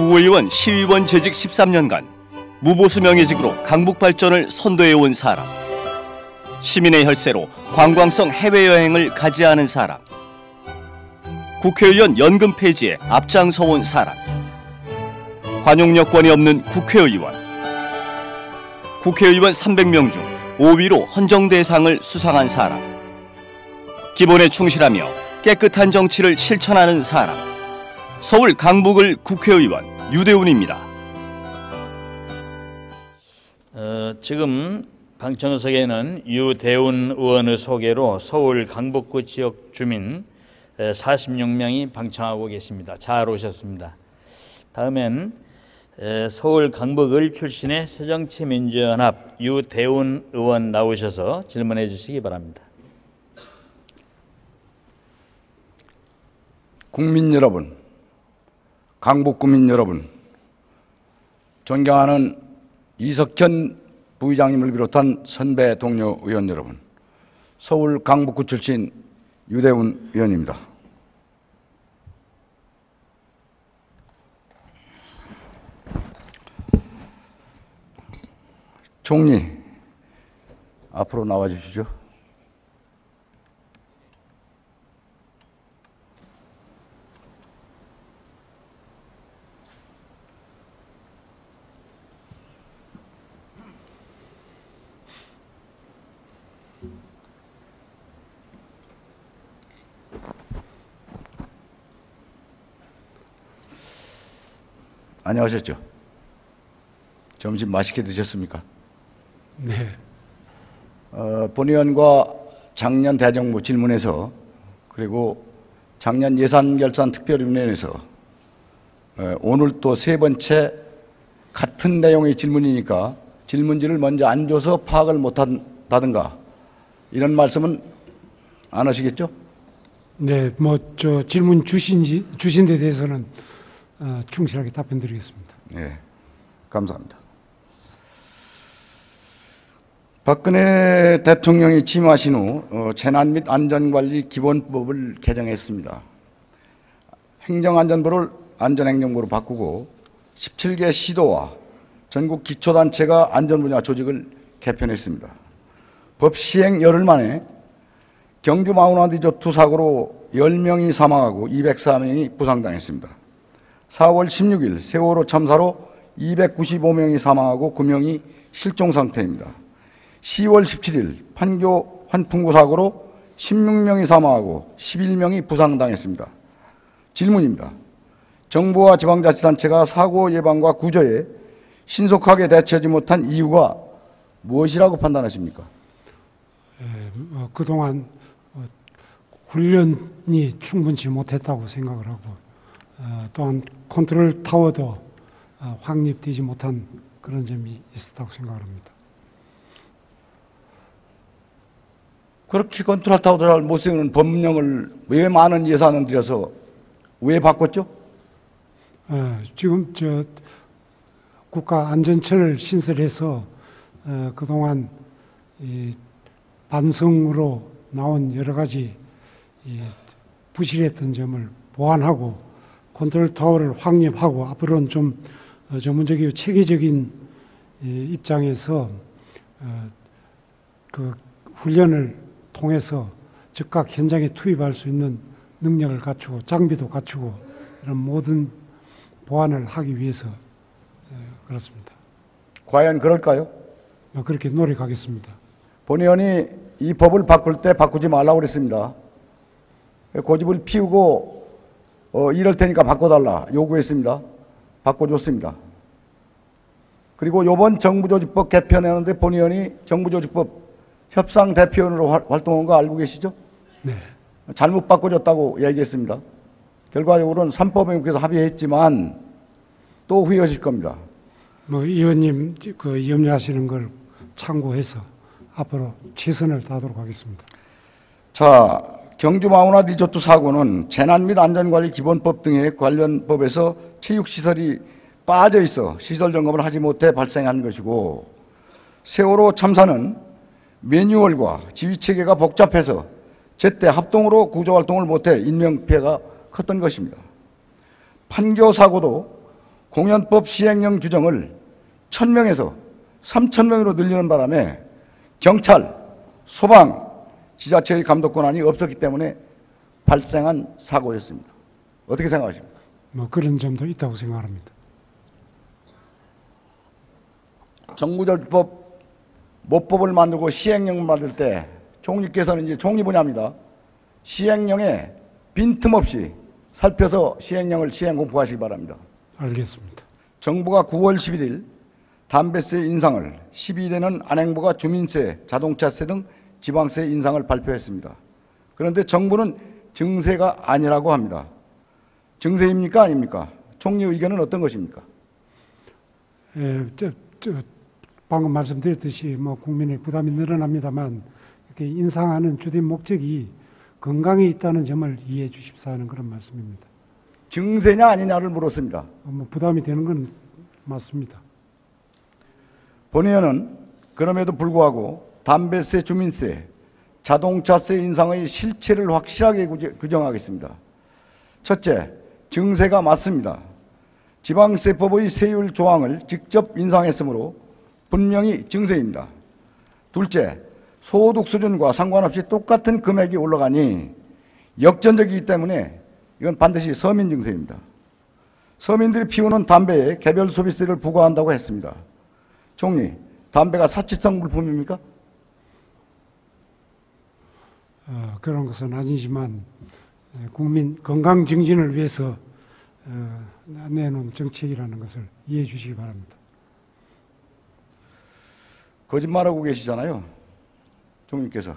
구의원, 시의원 재직 13년간 무보수 명예직으로 강북 발전을 선도해온 사람. 시민의 혈세로 관광성 해외여행을 가지 않은 사람. 국회의원 연금 폐지에 앞장서온 사람. 관용 여권이 없는 국회의원. 국회의원 300명 중 5위로 헌정대상을 수상한 사람. 기본에 충실하며 깨끗한 정치를 실천하는 사람. 서울 강북을 국회의원 유대훈입니다. 지금 방청석에는 유대훈 의원의 소개로 서울 강북구 지역 주민 46명이 방청하고 계십니다. 잘 오셨습니다. 다음엔 서울 강북을 출신의 새정치민주연합 유대훈 의원 나오셔서 질문해 주시기 바랍니다. 국민 여러분, 강북구민 여러분, 존경하는 이석현 부의장님을 비롯한 선배 동료 의원 여러분, 서울 강북구 출신 유대훈 의원입니다. 총리, 앞으로 나와 주시죠. 안녕하셨죠? 점심 맛있게 드셨습니까? 네. 본 의원과 작년 대정부 질문에서 그리고 작년 예산결산특별위원회에서 오늘 또 세 번째 같은 내용의 질문이니까 질문지를 먼저 안 줘서 파악을 못한다든가 이런 말씀은 안 하시겠죠? 네, 질문 주신 데 대해서는 충실하게 답변드리겠습니다. 네, 감사합니다. 박근혜 대통령이 취임하신 후 재난 및 안전관리 기본법을 개정했습니다. 행정안전부를 안전행정부로 바꾸고 17개 시도와 전국 기초단체가 안전분야 조직을 개편했습니다. 법 시행 열흘 만에 경주 마우나 리조트 사고로 10명이 사망하고 204명이 부상당했습니다. 4월 16일 세월호 참사로 295명이 사망하고 9명이 실종 상태입니다. 10월 17일 판교 환풍구 사고로 16명이 사망하고 11명이 부상당했습니다. 질문입니다. 정부와 지방자치단체가 사고 예방과 구조에 신속하게 대처하지 못한 이유가 무엇이라고 판단하십니까? 그동안 훈련이 충분치 못했다고 생각을 하고 또한 컨트롤 타워도 확립되지 못한 그런 점이 있었다고 생각을 합니다. 그렇게 컨트롤 타워도 잘 못 세우는 법령을 왜 많은 예산을 들여서 왜 바꿨죠? 지금 국가안전처를 신설해서 그동안 반성으로 나온 여러 가지 부실했던 점을 보완하고 컨트롤 타워를 확립하고 앞으로는 좀 전문적이고 체계적인 입장에서 그 훈련을 통해서 즉각 현장에 투입할 수 있는 능력을 갖추고 장비도 갖추고 이런 모든 보완을 하기 위해서 그렇습니다. 과연 그럴까요? 그렇게 노력하겠습니다. 본 의원이 이 법을 바꿀 때 바꾸지 말라고 그랬습니다. 고집을 피우고 이럴 테니까 바꿔달라 요구했습니다. 바꿔줬습니다. 그리고 이번 정부조직법 개편하는데 본 의원이 정부조직법 협상대표원으로 활동한 거 알고 계시죠? 네. 잘못 바꿔줬다고 얘기했습니다. 결과적으로는 3법에 의해서 합의했지만 또 후회하실 겁니다. 의원님 염려하시는 걸 참고해서 앞으로 최선을 다하도록 하겠습니다. 자, 경주 마우나 리조트 사고는 재난 및 안전관리 기본법 등의 관련 법에서 체육시설이 빠져 있어 시설 점검을 하지 못해 발생한 것이고, 세월호 참사는 매뉴얼과 지휘체계가 복잡해서 제때 합동으로 구조활동을 못해 인명피해가 컸던 것입니다. 판교 사고도 공연법 시행령 규정을 1,000명에서 3,000명으로 늘리는 바람에 경찰, 소방, 지자체의 감독 권한이 없었기 때문에 발생한 사고였습니다. 어떻게 생각하십니까? 뭐 그런 점도 있다고 생각합니다. 정부조직법 모법을 만들고 시행령을 만들 때 총리께서는 이제 총리 분야입니다. 시행령에 빈틈없이 살펴서 시행령을 시행 공포하시기 바랍니다. 알겠습니다. 정부가 9월 11일 담배세 인상을, 12일에는 안행부가 주민세, 자동차세 등 지방세 인상을 발표했습니다. 그런데 정부는 증세가 아니라고 합니다. 증세입니까 아닙니까? 총리 의견은 어떤 것입니까? 방금 말씀드렸듯이 뭐 국민의 부담이 늘어납니다만 이렇게 인상하는 주된 목적이 건강에 있다는 점을 이해해 주십사 하는 그런 말씀입니다. 증세냐 아니냐를 물었습니다. 뭐 부담이 되는 건 맞습니다. 본의원은 그럼에도 불구하고 담배세, 주민세, 자동차세 인상의 실체를 확실하게 규정하겠습니다. 첫째, 증세가 맞습니다. 지방세법의 세율 조항을 직접 인상했으므로 분명히 증세입니다. 둘째, 소득 수준과 상관없이 똑같은 금액이 올라가니 역전적이기 때문에 이건 반드시 서민 증세입니다. 서민들이 피우는 담배에 개별 소비세를 부과한다고 했습니다. 총리, 담배가 사치성 물품입니까? 그런 것은 아니지만 국민 건강 증진을 위해서 내놓은 정책이라는 것을 이해해 주시기 바랍니다. 거짓말하고 계시잖아요, 총리께서.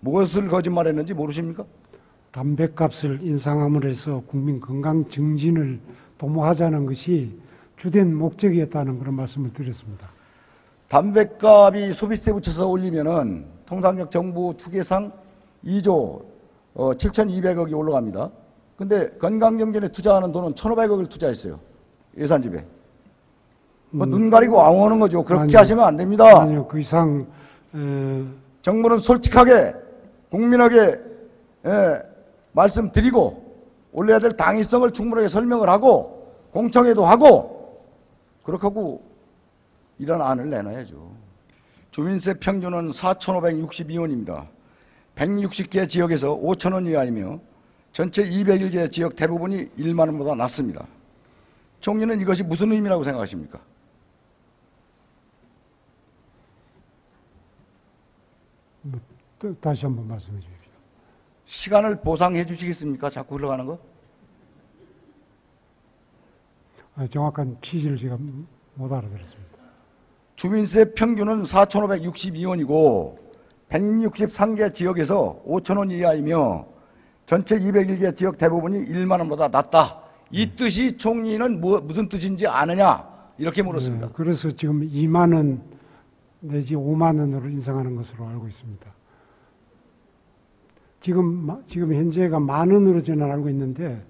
무엇을 거짓말했는지 모르십니까? 담배값을 인상함으로 해서 국민 건강 증진을 도모하자는 것이 주된 목적이었다는 그런 말씀을 드렸습니다. 담배값이 소비세 붙여서 올리면은 통상적 정부 추계상 2조 7,200억이 올라갑니다. 근데 건강정진에 투자하는 돈은 1,500억을 투자했어요. 예산집에. 뭐 눈 가리고 앙호하는 거죠. 그렇게 아니요, 하시면 안 됩니다. 아니요, 그 이상 정부는 솔직하게 국민에게 말씀드리고 올려야 될 당위성을 충분하게 설명을 하고 공청회도 하고 그렇게 하고 이런 안을 내놔야죠. 주민세 평균은 4,562원입니다. 160개 지역에서 5,000원 이하이며 전체 201개 지역 대부분이 1만 원보다 낮습니다. 총리는 이것이 무슨 의미라고 생각하십니까? 다시 한번 말씀해 주십시오. 시간을 보상해 주시겠습니까? 자꾸 흘러가는 거? 정확한 취지를 제가 못 알아들었습니다. 주민세 평균은 4,562원이고 163개 지역에서 5,000원 이하이며 전체 201개 지역 대부분이 1만 원보다 낮다. 이 뜻이 총리는 무슨 뜻인지 아느냐? 이렇게 물었습니다. 그래서 지금 2만 원 내지 5만 원으로 인상하는 것으로 알고 있습니다. 지금 현재가 10,000원으로 저는 알고 있는데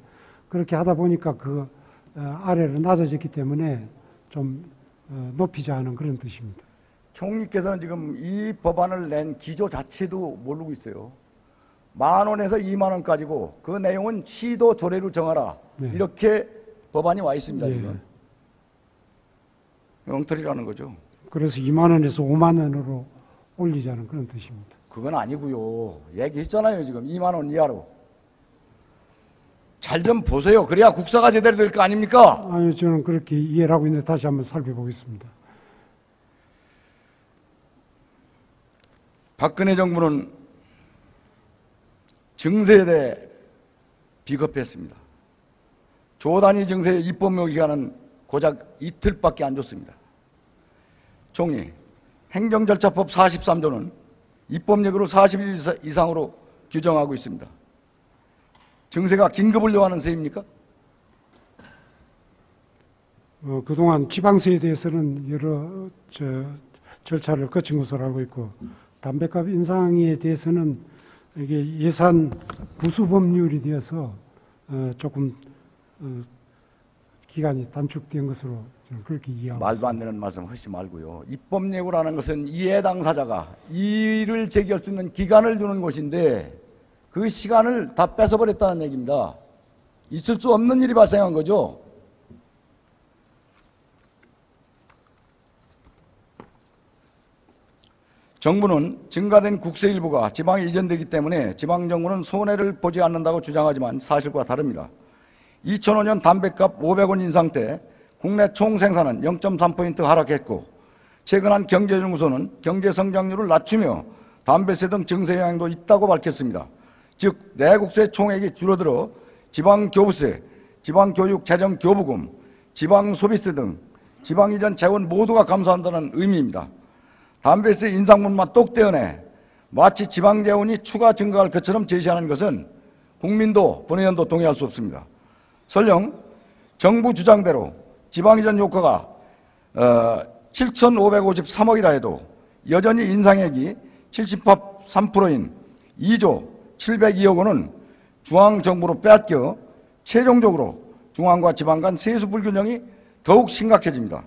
그렇게 하다 보니까 그 아래로 낮아졌기 때문에 좀 높이자 하는 그런 뜻입니다. 총리께서는 지금 이 법안을 낸 기조 자체도 모르고 있어요. 10,000원에서 2만 원까지고 그 내용은 시도 조례로 정하라. 네. 이렇게 법안이 와 있습니다. 네. 지금. 엉터리라는 거죠. 그래서 2만 원에서 5만 원으로 올리자는 그런 뜻입니다. 그건 아니고요. 얘기했잖아요. 지금 2만 원 이하로. 잘 좀 보세요. 그래야 국사가 제대로 될 거 아닙니까? 아니요, 저는 그렇게 이해를 하고 있는데 다시 한번 살펴보겠습니다. 박근혜 정부는 증세에 대해 비겁했습니다. 조단위 증세 입법료 기간은 고작 이틀밖에 안 줬습니다. 총리, 행정절차법 43조는 입법력으로 40일 이상으로 규정하고 있습니다. 증세가 긴급을 요하는 세입니까? 그동안 지방세에 대해서는 여러 절차를 거친 것으로 알고 있고 담배값 인상에 대해서는 이게 예산 부수 법률이 되어서 조금 기간이 단축된 것으로 저는 그렇게 이해하고 말도 안 되는 말씀 하지 말고요. 입법예고라는 것은 이해 당사자가 이의를 제기할 수 있는 기간을 주는 것인데 그 시간을 다 뺏어버렸다는 얘기입니다. 있을 수 없는 일이 발생한 거죠. 정부는 증가된 국세 일부가 지방에 이전되기 때문에 지방정부는 손해를 보지 않는다고 주장하지만 사실과 다릅니다. 2005년 담배값 500원 인상 때 국내 총생산은 0.3포인트 하락했고 최근 한 경제연구소는 경제성장률을 낮추며 담배세 등 증세 영향도 있다고 밝혔습니다. 즉 내국세 총액이 줄어들어 지방교부세, 지방교육재정교부금, 지방소비세 등 지방이전 재원 모두가 감소한다는 의미입니다. 담배세 인상분만 똑 떼어내 마치 지방재원이 추가 증가할 것처럼 제시하는 것은 국민도 본회의원도 동의할 수 없습니다. 설령 정부 주장대로 지방이전 효과가 7,553억이라 해도 여전히 인상액이 73%인 2조 702억 원은 중앙정부로 빼앗겨 최종적으로 중앙과 지방 간 세수 불균형이 더욱 심각해집니다.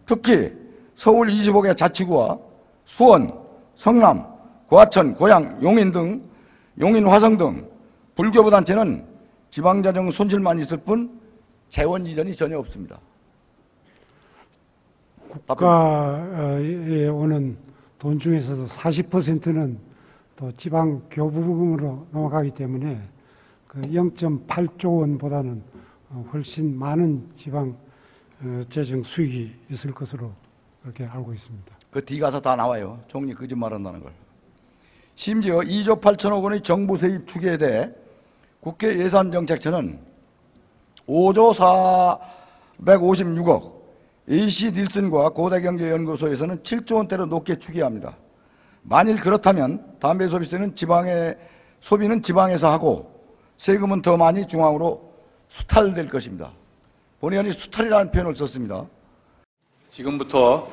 특히 서울 25개 자치구와 수원, 성남, 과천, 고양, 용인 등 용인, 화성 등 불교부 단체는 지방자정 손실만 있을 뿐 재원 이전이 전혀 없습니다. 국가에 오는 돈 중에서도 40%는 또 지방 교부금으로 넘어가기 때문에 그 0.8조 원보다는 훨씬 많은 지방 재정 수익이 있을 것으로 그렇게 알고 있습니다. 그 뒤 가서 다 나와요. 총리 거짓말한다는 걸. 심지어 2조 8천억 원의 정부 세입 투기에 대해 국회 예산정책처는 5조 456억, AC 닐슨과 고대경제연구소에서는 7조 원대로 높게 추계합니다. 만일 그렇다면 담배 소비세는 소비는 지방에서 하고 세금은 더 많이 중앙으로 수탈될 것입니다. 본의원이 수탈이라는 표현을 썼습니다. 지금부터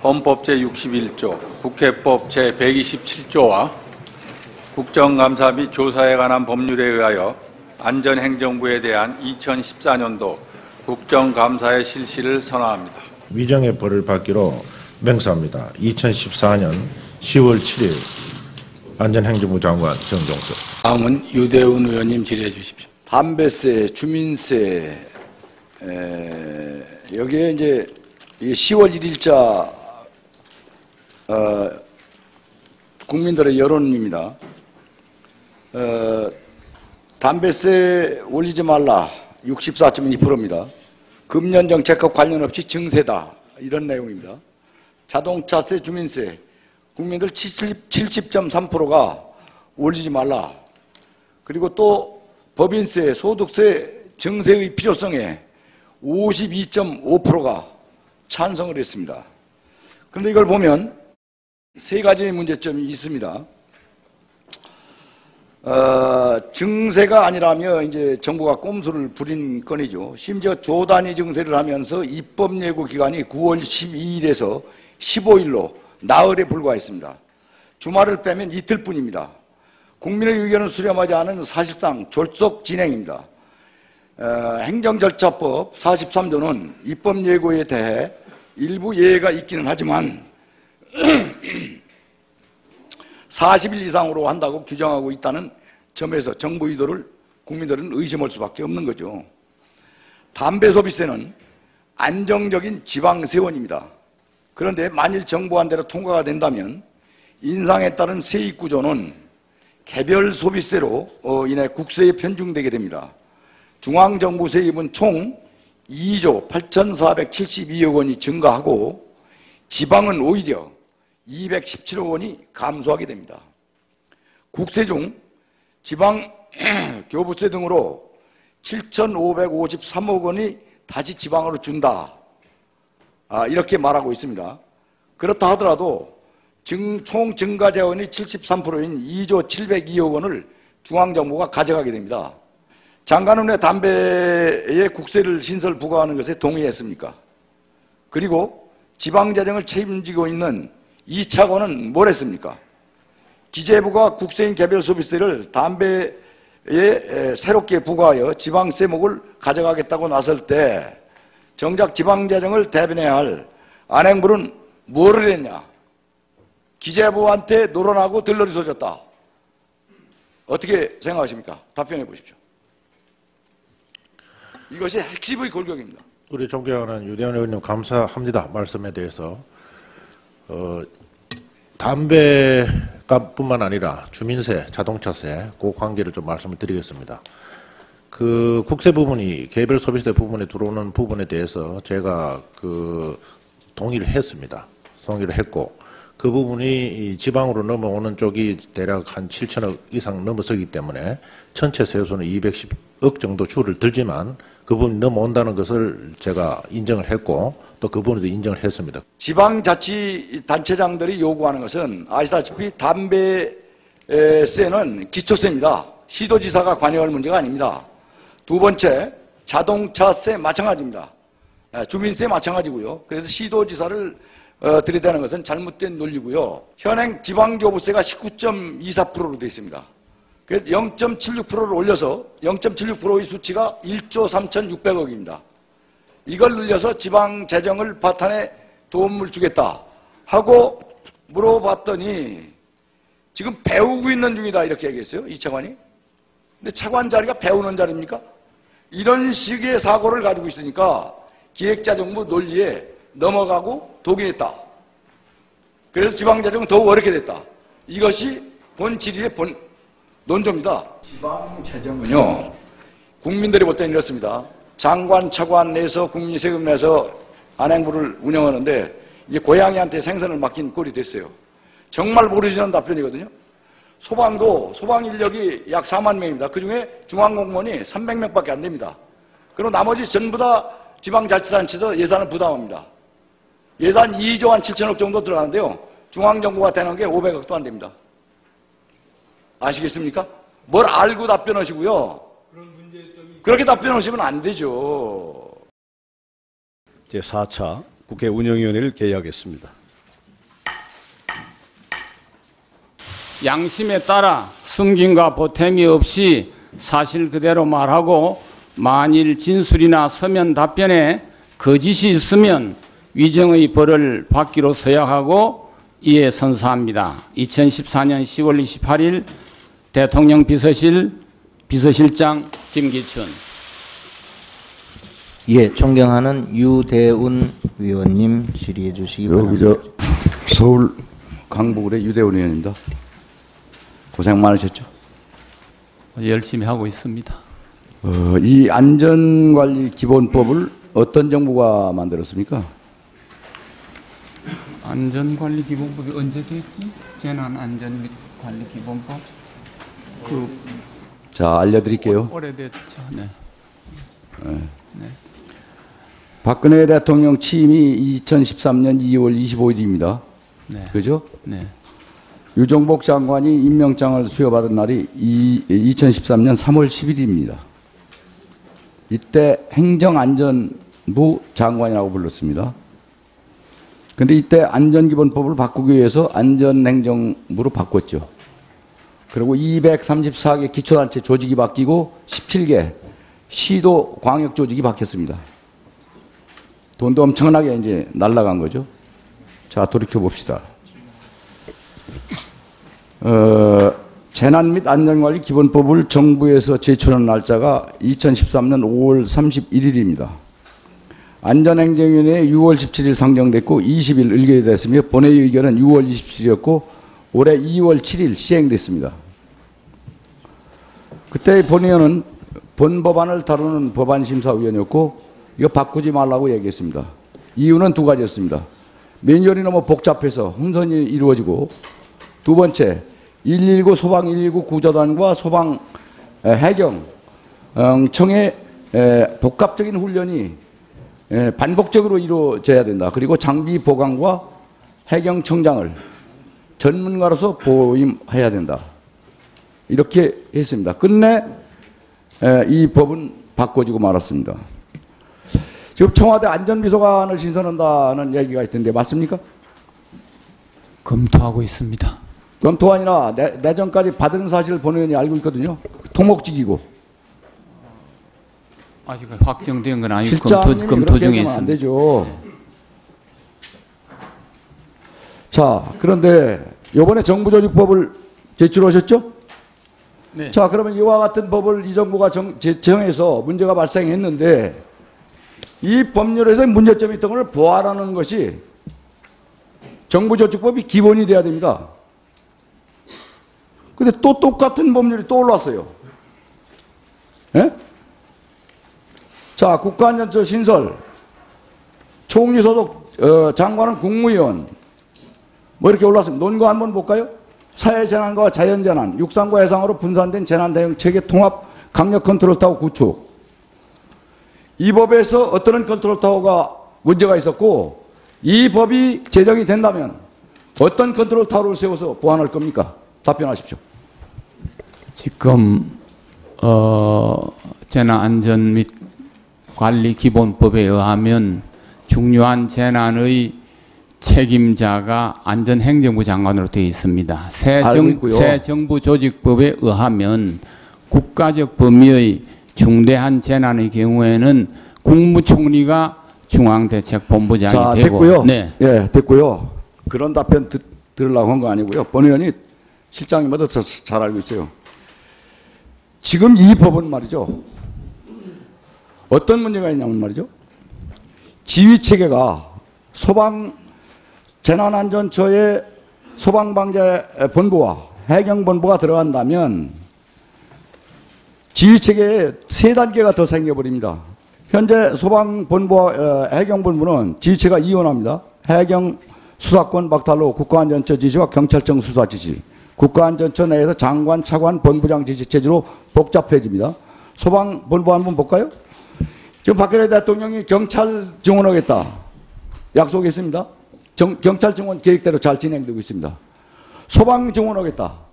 헌법 제61조, 국회법 제127조와 국정감사 및 조사에 관한 법률에 의하여 안전행정부에 대한 2014년도 국정감사의 실시를 선언합니다. 위정의 벌을 받기로 맹세합니다. 2014년 10월 7일 안전행정부 장관 정종석. 다음은 유대훈 의원님 질의해 주십시오. 담배세, 주민세, 여기에 이제 10월 1일자 국민들의 여론입니다. 담배세 올리지 말라 64.2%입니다. 금년 정책과 관련 없이 증세다 이런 내용입니다. 자동차세, 주민세 국민들 70.3%가 올리지 말라. 그리고 또 법인세, 소득세 증세의 필요성에 52.5%가 찬성을 했습니다. 그런데 이걸 보면 세 가지 문제점이 있습니다. 증세가 아니라며 이제 정부가 꼼수를 부린 건이죠. 심지어 조단위 증세를 하면서 입법 예고 기간이 9월 12일에서 15일로 나흘에 불과했습니다. 주말을 빼면 이틀뿐입니다. 국민의 의견을 수렴하지 않은 사실상 졸속 진행입니다. 행정절차법 43조는 입법 예고에 대해 일부 예외가 있기는 하지만 40일 이상으로 한다고 규정하고 있다는 점에서 정부 의도를 국민들은 의심할 수밖에 없는 거죠. 담배 소비세는 안정적인 지방세원입니다. 그런데 만일 정부안대로 통과가 된다면 인상에 따른 세입 구조는 개별 소비세로 인해 국세에 편중되게 됩니다. 중앙정부 세입은 총 2조 8,472억 원이 증가하고 지방은 오히려 217억 원이 감소하게 됩니다. 국세 중 지방 교부세 등으로 7,553억 원이 다시 지방으로 준다. 이렇게 말하고 있습니다. 그렇다 하더라도 총 증가 재원이 73%인 2조 702억 원을 중앙정부가 가져가게 됩니다. 장관은 왜 담배에 국세를 신설 부과하는 것에 동의했습니까? 그리고 지방재정을 책임지고 있는 이차관은 뭘 했습니까? 기재부가 국세인 개별 소비세를 담배에 새롭게 부과하여 지방세목을 가져가겠다고 나설 때 정작 지방재정을 대변해야 할 안행부는 뭐를 했냐? 기재부한테 노론하고 들러리 쏘졌다. 어떻게 생각하십니까? 답변해 보십시오. 이것이 핵심의 골격입니다. 우리 존경하는 유대원 의원님 감사합니다. 말씀에 대해서. 담배값뿐만 아니라 주민세, 자동차세, 그 관계를 좀 말씀을 드리겠습니다. 그 국세 부분이 개별 소비세 부분에 들어오는 부분에 대해서 제가 동의를 했습니다. 동의를 했고, 그 부분이 지방으로 넘어오는 쪽이 대략 한 7천억 이상 넘어서기 때문에 전체 세수는 210억 정도 줄을 들지만 그 부분이 넘어온다는 것을 제가 인정을 했고, 또 그 부분에도 인정을 했습니다. 지방자치단체장들이 요구하는 것은 아시다시피 담배세는 기초세입니다. 시도지사가 관여할 문제가 아닙니다. 두 번째, 자동차세 마찬가지입니다. 주민세 마찬가지고요. 그래서 시도지사를 들이대는 것은 잘못된 논리고요. 현행 지방교부세가 19.24%로 되어 있습니다. 그래서 0.76%를 올려서 0.76%의 수치가 1조 3,600억입니다. 이걸 늘려서 지방 재정을 바탕에 도움을 주겠다 하고 물어봤더니 지금 배우고 있는 중이다 이렇게 얘기했어요. 이 차관이. 근데 차관 자리가 배우는 자리입니까? 이런 식의 사고를 가지고 있으니까 기획자정부 논리에 넘어가고 동의했다. 그래서 지방재정은 더욱 어렵게 됐다. 이것이 본 질의의 본 논조입니다. 지방재정은요, 국민들이 볼 때는 이렇습니다. 장관, 차관 내서 국민 세금 내서 안행부를 운영하는데 이제 고양이한테 생선을 맡긴 꼴이 됐어요. 정말 모르시는 답변이거든요. 소방도 소방 인력이 약 4만 명입니다. 그중에 중앙공무원이 300명밖에 안 됩니다. 그리고 나머지 전부 다 지방자치단체에서 예산을 부담합니다. 예산 2조 한 7천억 정도 들어가는데요. 중앙정부가 되는 게 500억도 안 됩니다. 아시겠습니까? 뭘 알고 답변하시고요. 그렇게 답변하시면 안 되죠. 제4차 국회 운영위원회를 개의하겠습니다. 양심에 따라 숨김과 보탬이 없이 사실 그대로 말하고 만일 진술이나 서면 답변에 거짓이 있으면 위정의 벌을 받기로 서약하고 이에 선서합니다. 2014년 10월 28일 대통령 비서실장 김기춘. 예, 존경하는 유대운 의원님 질의해 주시기 바랍니다. 서울 강북을의 유대운 의원입니다. 고생 많으셨죠? 열심히 하고 있습니다. 이 안전관리 기본법을 어떤 정부가 만들었습니까? 안전관리 기본법이 언제 됐지? 재난안전관리 기본법? 자, 알려드릴게요. 오래됐죠. 네. 네. 박근혜 대통령 취임이 2013년 2월 25일입니다. 네. 그죠? 네. 유정복 장관이 임명장을 수여받은 날이 2013년 3월 10일입니다. 이때 행정안전부 장관이라고 불렀습니다. 근데 이때 안전기본법을 바꾸기 위해서 안전행정부로 바꿨죠. 그리고 234개 기초단체 조직이 바뀌고 17개 시도 광역 조직이 바뀌었습니다. 돈도 엄청나게 이제 날라간 거죠. 자, 돌이켜 봅시다. 재난 및 안전관리 기본법을 정부에서 제출한 날짜가 2013년 5월 31일입니다. 안전행정위원회 6월 17일 상정됐고 20일 의결됐으며 본회의 의결은 6월 27일이었고 올해 2월 7일 시행됐습니다. 그때 본의원은 본 법안을 다루는 법안심사위원이었고 이거 바꾸지 말라고 얘기했습니다. 이유는 두 가지였습니다. 매뉴얼이 너무 복잡해서 혼선이 이루어지고 두 번째 119 소방 119 구조단과 소방 해경청의 복합적인 훈련이 반복적으로 이루어져야 된다. 그리고 장비 보강과 해경청장을 전문가로서 보임해야 된다. 이렇게 했습니다. 끝내 이 법은 바꿔지고 말았습니다. 지금 청와대 안전비서관을 신설한다는 얘기가 있던데 맞습니까? 검토하고 있습니다. 검토 아니라 내전까지 받은 사실을 본의원이 알고 있거든요. 토목직이고. 아직 확정된 건 아니고 실장님이 검토 중에 안 있습니다. 되죠. 자, 그런데 이번에 정부조직법을 제출하셨죠? 네. 자, 그러면 이와 같은 법을 이 정부가 제정해서 문제가 발생했는데 이 법률에서 문제점이 있던 걸 보완하는 것이 정부조직법이 기본이 돼야 됩니다. 근데 또 똑같은 법률이 또 올라왔어요. 예? 자, 국가안전처 신설, 총리 소속 장관은 국무위원, 뭐 이렇게 올랐습니다. 논거 한번 볼까요? 사회재난과 자연재난, 육상과 해상으로 분산된 재난대응 체계 통합 강력 컨트롤타워 구축. 이 법에서 어떤 컨트롤타워가 문제가 있었고 이 법이 제정이 된다면 어떤 컨트롤타워를 세워서 보완할 겁니까? 답변하십시오. 지금 재난안전 및 관리 기본법에 의하면 중요한 재난의 책임자가 안전행정부 장관으로 되어 있습니다. 새 정부 조직법에 의하면 국가적 범위의 중대한 재난의 경우에는 국무총리가 중앙대책본부장이 되고. 됐고요. 네. 예, 됐고요. 그런 답변 들으려고 한 거 아니고요. 본 의원이 실장님마다 잘 알고 있어요. 지금 이 법은 말이죠. 어떤 문제가 있냐면 말이죠. 지휘체계가 재난안전처의 소방방재본부와 해경본부가 들어간다면 지휘체계에 3단계가 더 생겨버립니다. 현재 소방본부와 해경본부는 지휘체가 이원합니다. 해경 수사권 박탈로 국가안전처 지시와 경찰청 수사 지시, 국가안전처 내에서 장관, 차관, 본부장 지시 체제로 복잡해집니다. 소방본부 한번 볼까요? 지금 박근혜 대통령이 경찰 증원하겠다 약속했습니다. 경찰 증원 계획대로 잘 진행되고 있습니다. 소방 증원하겠다.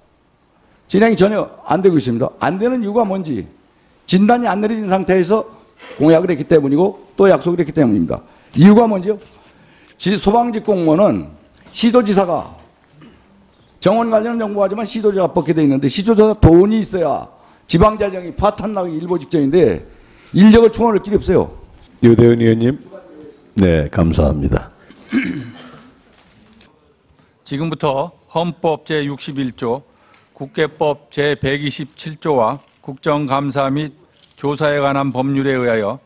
진행이 전혀 안 되고 있습니다. 안 되는 이유가 뭔지 진단이 안 내려진 상태에서 공약을 했기 때문이고 또 약속을 했기 때문입니다. 이유가 뭔지요? 소방직 공무원은 시도지사가 정원 관련은 정부하지만 시도지사가 뽑게 돼 있는데 시도지사 돈이 있어야 지방자정이 파탄나기 일보 직전인데 인력을 충원할 길이 없어요. 유대훈 의원님. 네, 감사합니다. 지금부터 헌법 제61조, 국회법 제127조와 국정감사 및 조사에 관한 법률에 의하여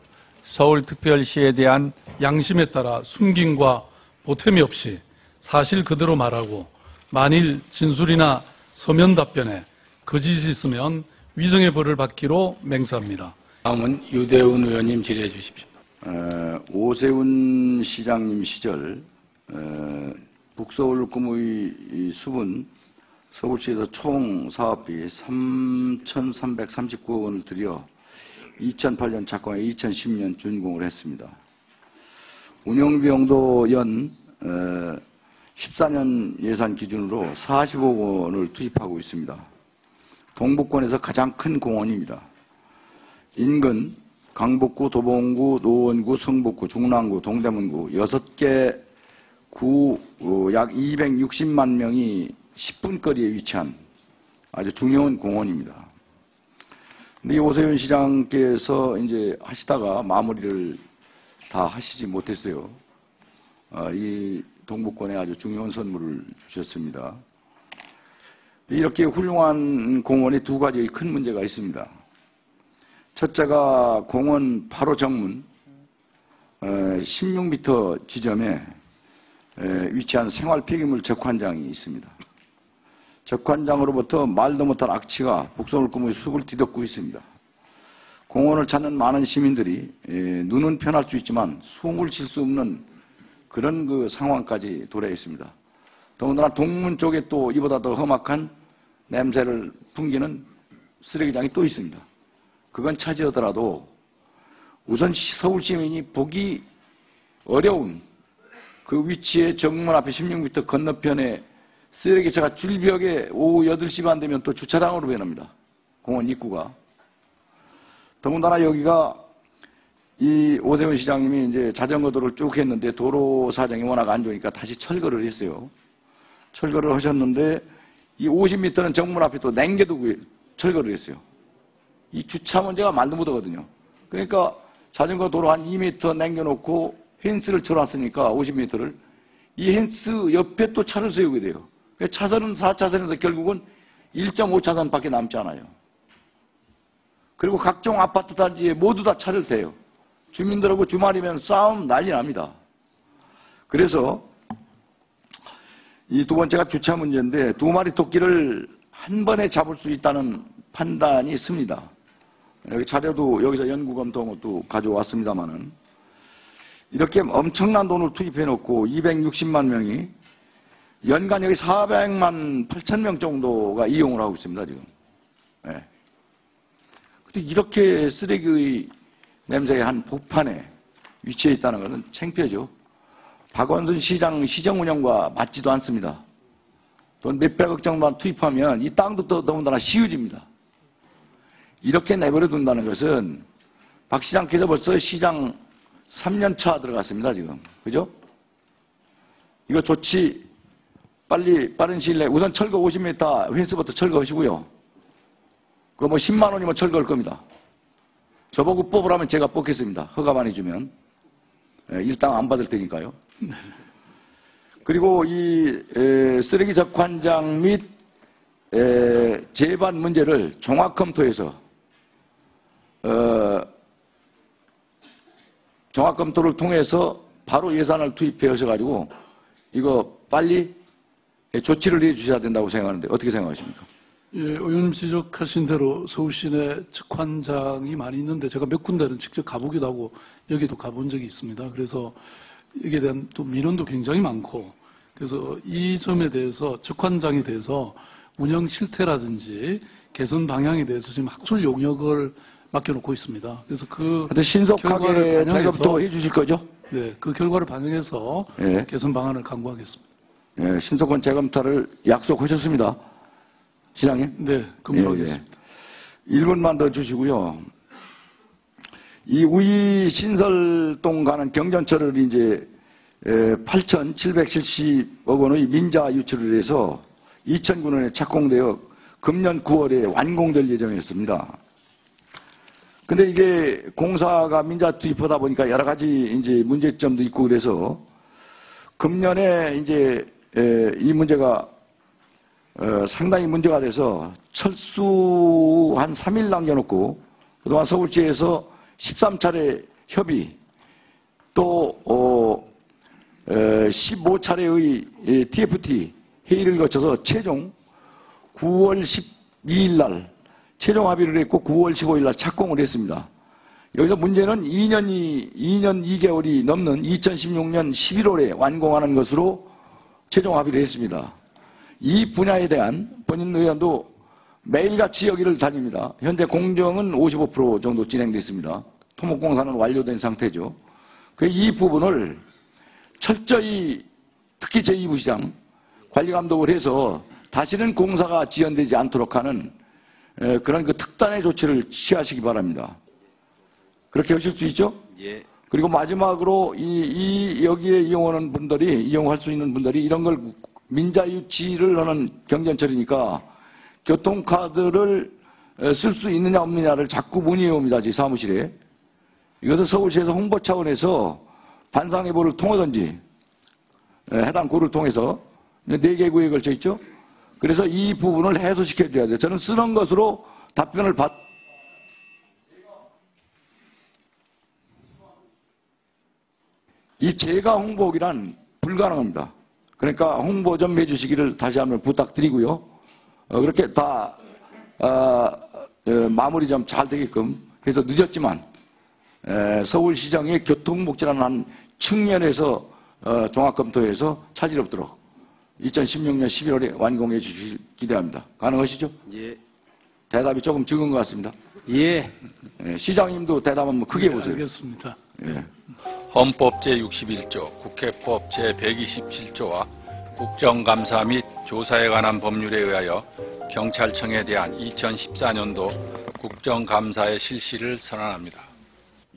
서울특별시에 대한 양심에 따라 숨김과 보탬이 없이 사실 그대로 말하고 만일 진술이나 서면 답변에 거짓이 있으면 위정의 벌을 받기로 맹세합니다. 다음은 유대훈 의원님 질의해 주십시오. 오세훈 시장님 시절 북서울 꿈의 수분 서울시에서 총 사업비 3,339억 원을 들여 2008년 착공해 2010년 준공을 했습니다. 운영비용도 연 14년 예산 기준으로 40억 원을 투입하고 있습니다. 동북권에서 가장 큰 공원입니다. 인근 강북구, 도봉구, 노원구, 성북구, 중랑구, 동대문구 6개 구 약 260만 명이 10분 거리에 위치한 아주 중요한 공원입니다. 근데 이 오세훈 시장께서 이제 하시다가 마무리를 다 하시지 못했어요. 이 동북권에 아주 중요한 선물을 주셨습니다. 이렇게 훌륭한 공원에 두 가지의 큰 문제가 있습니다. 첫째가 공원 바로 정문 16m 지점에 위치한 생활 폐기물 적환장이 있습니다. 적환장으로부터 말도 못할 악취가 북서울 꿈의 숲을 뒤덮고 있습니다. 공원을 찾는 많은 시민들이 눈은 편할 수 있지만 숨을 쉴 수 없는 그런 그 상황까지 도래해 있습니다. 더군다나 동문 쪽에 또 이보다 더 험악한 냄새를 풍기는 쓰레기장이 또 있습니다. 그건 차지하더라도 우선 서울 시민이 보기 어려운 그 위치에 정문 앞에 16m 건너편에 쓰레기차가 줄벽에 오후 8시 반 되면 또 주차장으로 변합니다. 공원 입구가. 더군다나 여기가 이 오세훈 시장님이 이제 자전거 도로를 쭉 했는데 도로 사정이 워낙 안 좋으니까 다시 철거를 했어요. 철거를 하셨는데 이 50m는 정문 앞에 또 남겨두고 철거를 했어요. 이 주차 문제가 말도 못하거든요. 그러니까 자전거 도로 한 2m 남겨놓고 펜스를 쳐놨으니까 50m를 이 펜스 옆에 또 차를 세우게 돼요. 차선은 4차선에서 결국은 1.5차선밖에 남지 않아요. 그리고 각종 아파트 단지에 모두 다 차를 대요. 주민들하고 주말이면 싸움 난리 납니다. 그래서 이 두 번째가 주차 문제인데 2마리 토끼를 한 번에 잡을 수 있다는 판단이 있습니다. 여기 자료도 여기서 연구 검토도 가져왔습니다만은 이렇게 엄청난 돈을 투입해 놓고 260만 명이 연간 여기 400만 8천 명 정도가 이용을 하고 있습니다, 지금. 네. 근데 이렇게 쓰레기의 냄새의 한 복판에 위치해 있다는 것은 창피하죠. 박원순 시장 시정 운영과 맞지도 않습니다. 돈 몇백억 정도만 투입하면 이 땅도 더군다나 시유지입니다. 이렇게 내버려 둔다는 것은 박 시장께서 벌써 시장 3년 차 들어갔습니다, 지금. 그죠? 이거 좋지. 빠른 시일 내에 우선 철거 50m 펜스부터 철거하시고요. 그거 뭐 10만 원이면 철거할 겁니다. 저보고 뽑으라면 제가 뽑겠습니다. 허가만 해주면. 일당 안 받을 테니까요. 그리고 이 쓰레기 적환장 및 재반 문제를 종합 검토해서 종합 검토를 통해서 바로 예산을 투입해 하셔가지고 이거 빨리 조치를 해 주셔야 된다고 생각하는데 어떻게 생각하십니까? 예, 의원님 지적하신 대로 서울시 내 적환장이 많이 있는데 제가 몇 군데는 직접 가보기도 하고 여기도 가본 적이 있습니다. 그래서 여기에 대한 또 민원도 굉장히 많고 그래서 이 점에 대해서 적환장에 대해서 운영 실태라든지 개선 방향에 대해서 지금 학술 용역을 맡겨놓고 있습니다. 그래서 그 신속하게 작업도 해주실 거죠? 네, 그 결과를 반영해서 예. 개선 방안을 강구하겠습니다. 예, 신속한 재검토를 약속하셨습니다. 시장님? 네, 검토하겠습니다. 예, 예. 1분만 더 주시고요. 이 우이 신설동 가는 경전철을 이제 8,770억 원의 민자 유치를 해서 2009년에 착공되어 금년 9월에 완공될 예정이었습니다. 근데 이게 공사가 민자 투입하다 보니까 여러 가지 이제 문제점도 있고 그래서 금년에 이제 이 문제가 상당히 문제가 돼서 철수 한 3일 남겨놓고 그동안 서울시에서 13차례 협의 또 15차례의 TFT 회의를 거쳐서 최종 9월 12일 날 최종 합의를 했고 9월 15일 날 착공을 했습니다. 여기서 문제는 2년 2개월이 넘는 2016년 11월에 완공하는 것으로 최종 합의를 했습니다. 이 분야에 대한 본인 의원도 매일같이 여기를 다닙니다. 현재 공정은 55% 정도 진행됐습니다. 토목공사는 완료된 상태죠. 이 부분을 철저히 특히 제2부시장 관리감독을 해서 다시는 공사가 지연되지 않도록 하는 그런 그 특단의 조치를 취하시기 바랍니다. 그렇게 하실 수 있죠? 예. 그리고 마지막으로 여기에 이용할 수 있는 분들이 이런 걸 민자유치를 하는 경전철이니까 교통카드를 쓸 수 있느냐 없느냐를 자꾸 문의해 옵니다. 제 사무실에. 이것은 서울시에서 홍보 차원에서 반상회보를 통하든지 해당 구를 통해서 4개 구에 걸쳐 있죠. 그래서 이 부분을 해소시켜 줘야 돼요. 저는 쓰는 것으로 답변을 이 재가 홍보기란 불가능합니다. 그러니까 홍보 좀 해주시기를 다시 한번 부탁드리고요. 그렇게 다 마무리 좀 잘 되게끔 해서 늦었지만 서울시정의 교통복지라는 한 측면에서 종합검토해서 차질 없도록 2016년 11월에 완공해 주시길 기대합니다. 가능하시죠? 예. 대답이 조금 적은 것 같습니다. 예. 시장님도 대답 한번 크게 보세요. 알겠습니다. 예. 헌법 제61조, 국회법 제127조와 국정감사 및 조사에 관한 법률에 의하여 경찰청에 대한 2014년도 국정감사의 실시를 선언합니다.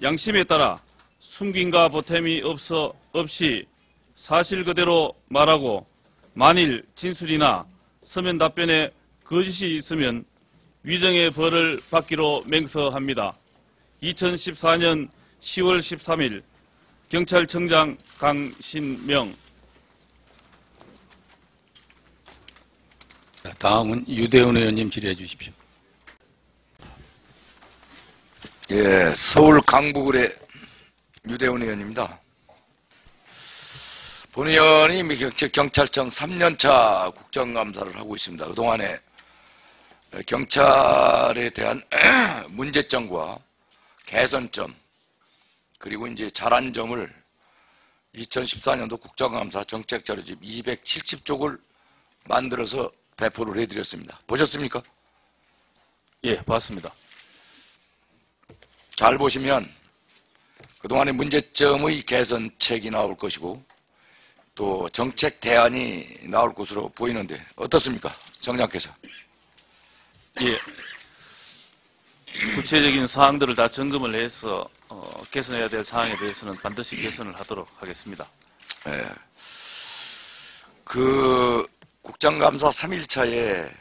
양심에 따라 숨김과 보탬이 없이 사실 그대로 말하고 만일 진술이나 서면 답변에 거짓이 있으면 위정의 벌을 받기로 맹서합니다. 2014년 10월 13일 경찰청장 강신명. 다음은 유대훈 의원님 질의해 주십시오. 예, 서울 강북을의 유대훈 의원입니다. 본 의원이 경찰청 3년차 국정감사를 하고 있습니다. 그동안에 경찰에 대한 문제점과 개선점, 그리고 이제 잘한 점을 2014년도 국정감사 정책자료집 270쪽을 만들어서 배포를 해드렸습니다. 보셨습니까? 예, 봤습니다. 잘 보시면 그동안의 문제점의 개선책이 나올 것이고 또 정책 대안이 나올 것으로 보이는데 어떻습니까? 정장께서. 예. 구체적인 사항들을 다 점검을 해서 개선해야 될 사항에 대해서는 반드시 개선을 하도록 하겠습니다. 예. 그 국정감사 3일차에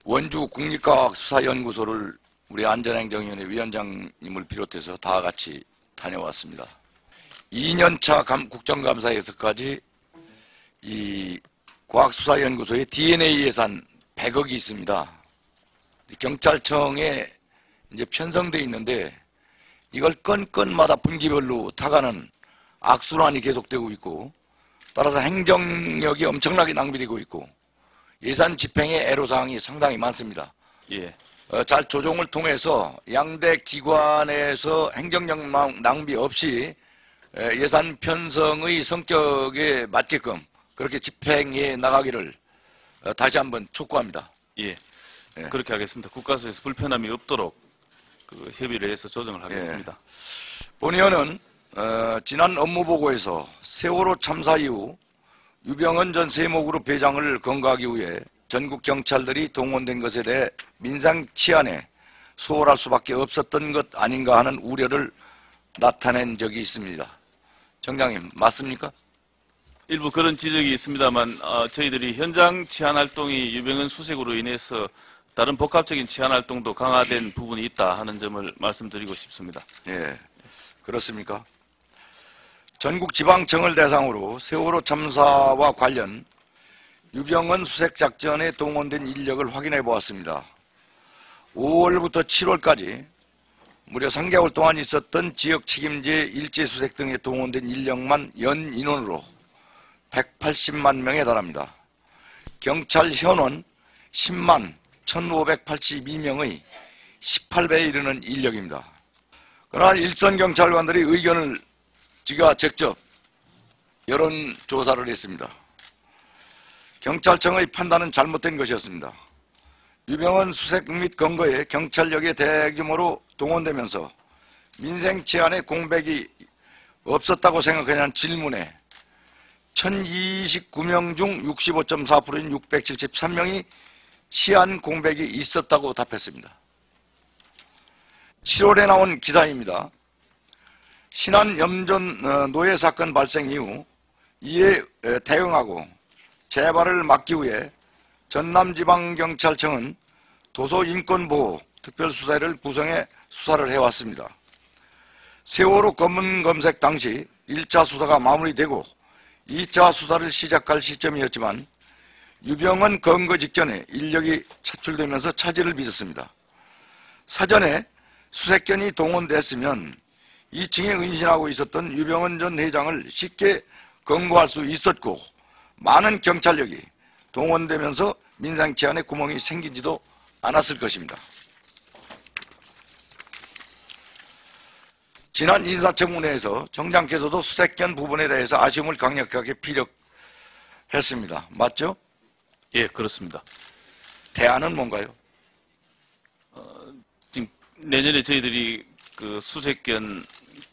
원주 국립과학수사연구소를 우리 안전행정위원회 위원장님을 비롯해서 다 같이 다녀왔습니다. 2년차 국정감사에서까지 이 과학수사연구소에 DNA 예산 100억이 있습니다. 경찰청에 이제 편성돼 있는데 이걸 건건마다 분기별로 타가는 악순환이 계속되고 있고 따라서 행정력이 엄청나게 낭비되고 있고 예산 집행의 애로사항이 상당히 많습니다. 예. 잘 조정을 통해서 양대 기관에서 행정력 낭비 없이 예산 편성의 성격에 맞게끔 그렇게 집행해 나가기를 다시 한번 촉구합니다. 예. 그렇게 하겠습니다. 국가수에서 불편함이 없도록 협의를 해서 조정을 하겠습니다. 예. 본 의원은 지난 업무보고에서 세월호 참사 이후 유병헌 전 세모그룹 회장을 건거하기 위해 전국 경찰들이 동원된 것에 대해 민상 치안에 소홀할 수밖에 없었던 것 아닌가 하는 우려를 나타낸 적이 있습니다. 정장님, 맞습니까? 일부 그런 지적이 있습니다만 저희들이 현장 치안 활동이 유병헌 수색으로 인해서 다른 복합적인 치안 활동도 강화된 부분이 있다 하는 점을 말씀드리고 싶습니다. 예, 그렇습니까? 전국 지방청을 대상으로 세월호 참사와 관련 유병헌 수색작전에 동원된 인력을 확인해 보았습니다. 5월부터 7월까지 무려 3개월 동안 있었던 지역 책임제 일제수색 등에 동원된 인력만 연 인원으로 180만 명에 달합니다. 경찰 현원 10만 1582명의 18배에 이르는 인력입니다. 그러나 일선 경찰관들이 의견을 지가 직접 여론조사를 했습니다. 경찰청의 판단은 잘못된 것이었습니다. 유병헌 수색 및 검거에 경찰력이 대규모로 동원되면서 민생 치안에 공백이 없었다고 생각하냐는 질문에 1029명 중 65.4%인 673명이 치안 공백이 있었다고 답했습니다. 7월에 나온 기사입니다. 신안 염전 노예 사건 발생 이후 이에 대응하고 재발을 막기 위해 전남지방경찰청은 도서인권보호 특별수사를 구성해 수사를 해왔습니다. 세월호 검문 검색 당시 1차 수사가 마무리되고 2차 수사를 시작할 시점이었지만 유병헌 검거 직전에 인력이 차출되면서 차질을 빚었습니다. 사전에 수색견이 동원됐으면 2층에 은신하고 있었던 유병헌 전 회장을 쉽게 검거할 수 있었고 많은 경찰력이 동원되면서 민상 치안에 구멍이 생기지도 않았을 것입니다. 지난 인사청문회에서 정장께서도 수색견 부분에 대해서 아쉬움을 강력하게 피력했습니다. 맞죠? 예, 그렇습니다. 대안은 뭔가요? 지금 내년에 저희들이 그 수색견